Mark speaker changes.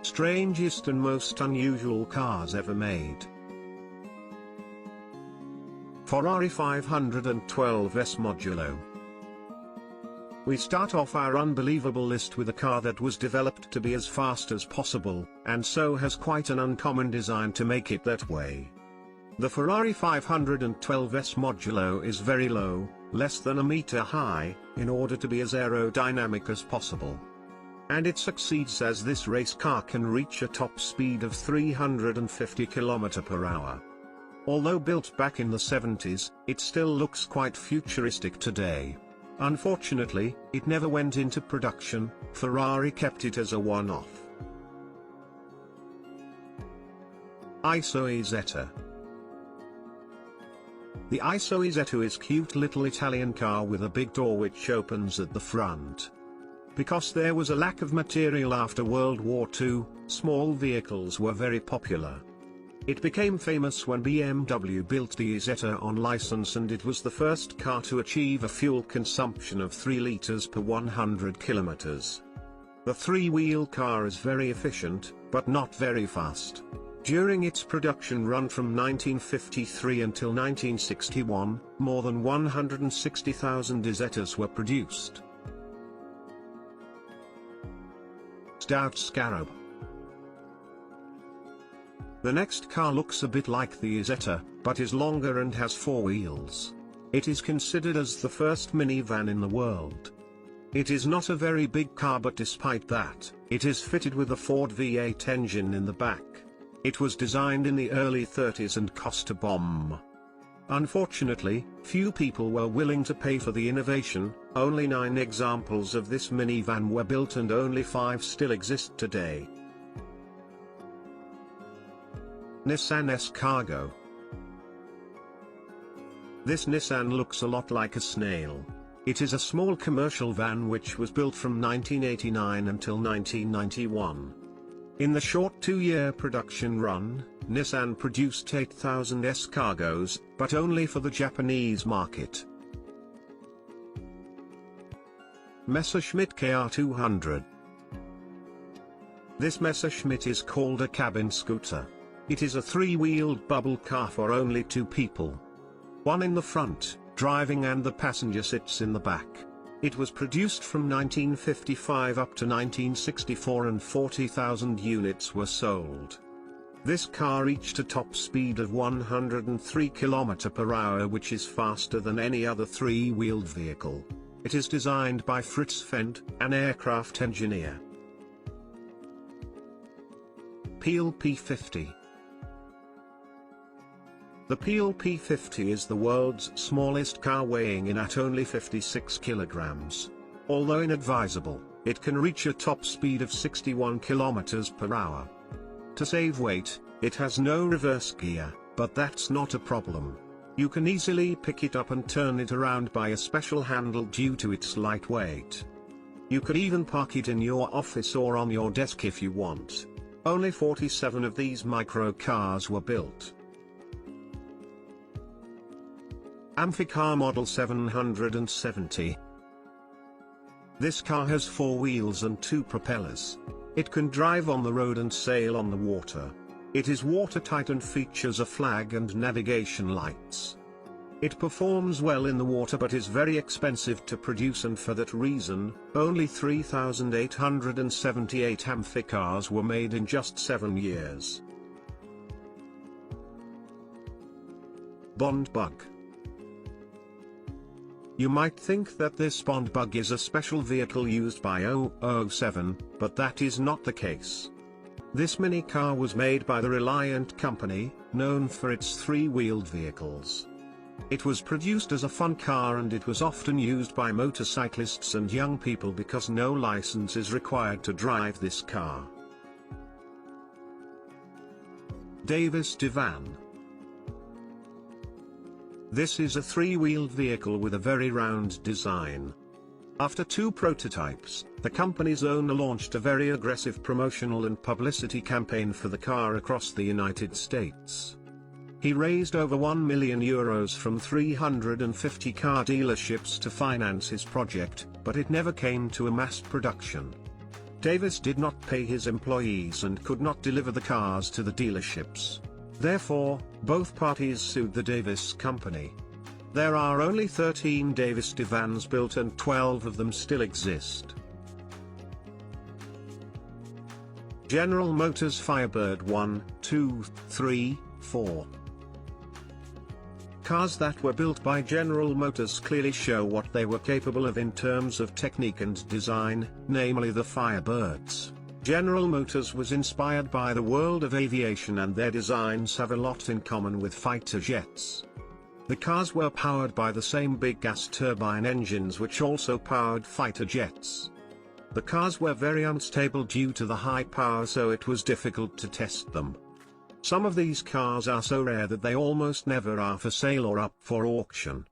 Speaker 1: Strangest and most unusual cars ever made. Ferrari 512S Modulo. We start off our unbelievable list with a car that was developed to be as fast as possible, and so has quite an uncommon design to make it that way. The Ferrari 512S Modulo is very low, less than a meter high, in order to be as aerodynamic as possible. And it succeeds, as this race car can reach a top speed of 350 km/h. Although built back in the 70s, it still looks quite futuristic today. Unfortunately, it never went into production. Ferrari kept it as a one-off. Isoezetta. The Isoezetta is a cute little Italian car with a big door which opens at the front. Because there was a lack of material after World War II, small vehicles were very popular. It became famous when BMW built the Isetta on license, and it was the first car to achieve a fuel consumption of 3 liters per 100 kilometers. The three-wheel car is very efficient, but not very fast. During its production run from 1953 until 1961, more than 160,000 Isettas were produced. Stout Scarab. The next car looks a bit like the Isetta, but is longer and has 4 wheels. It is considered as the first minivan in the world. It is not a very big car, but despite that, it is fitted with a Ford V8 engine in the back. It was designed in the early 30s and cost a bomb. Unfortunately, few people were willing to pay for the innovation. Only 9 examples of this minivan were built and only 5 still exist today. Nissan S-Cargo. This Nissan looks a lot like a snail. It is a small commercial van which was built from 1989 until 1991. In the short 2-year production run, Nissan produced 8,000 S-Cargos, but only for the Japanese market. Messerschmitt KR200. This Messerschmitt is called a cabin scooter. It is a 3-wheeled bubble car for only 2 people. One in the front, driving, and the passenger sits in the back. It was produced from 1955 up to 1964 and 40,000 units were sold. This car reached a top speed of 103 km/h, which is faster than any other 3-wheeled vehicle. It is designed by Fritz Fendt, an aircraft engineer. Peel P50. The Peel P50 is the world's smallest car, weighing in at only 56 kilograms. Although inadvisable, it can reach a top speed of 61 km/h. To save weight, it has no reverse gear, but that's not a problem. You can easily pick it up and turn it around by a special handle due to its light weight. You could even park it in your office or on your desk if you want. Only 47 of these micro cars were built. Amphicar Model 770. This car has 4 wheels and 2 propellers. It can drive on the road and sail on the water. It is watertight and features a flag and navigation lights. It performs well in the water but is very expensive to produce, and for that reason, only 3,878 Amphicars were made in just 7 years. Bond Bug. You might think that this Bond Bug is a special vehicle used by 007, but that is not the case. This mini car was made by the Reliant company, known for its 3-wheeled vehicles. It was produced as a fun car, and it was often used by motorcyclists and young people because no license is required to drive this car. Davis Divan. This is a 3-wheeled vehicle with a very round design. After 2 prototypes, the company's owner launched a very aggressive promotional and publicity campaign for the car across the United States. He raised over €1 million from 350 car dealerships to finance his project, but it never came to a mass production. Davis did not pay his employees and could not deliver the cars to the dealerships. Therefore, both parties sued the Davis company. There are only 13 Davis divans built and 12 of them still exist. General Motors Firebird 1, 2, 3, 4. Cars that were built by General Motors clearly show what they were capable of in terms of technique and design, namely the Firebirds. General Motors was inspired by the world of aviation and their designs have a lot in common with fighter jets. The cars were powered by the same big gas turbine engines which also powered fighter jets. The cars were very unstable due to the high power, so it was difficult to test them. Some of these cars are so rare that they almost never are for sale or up for auction.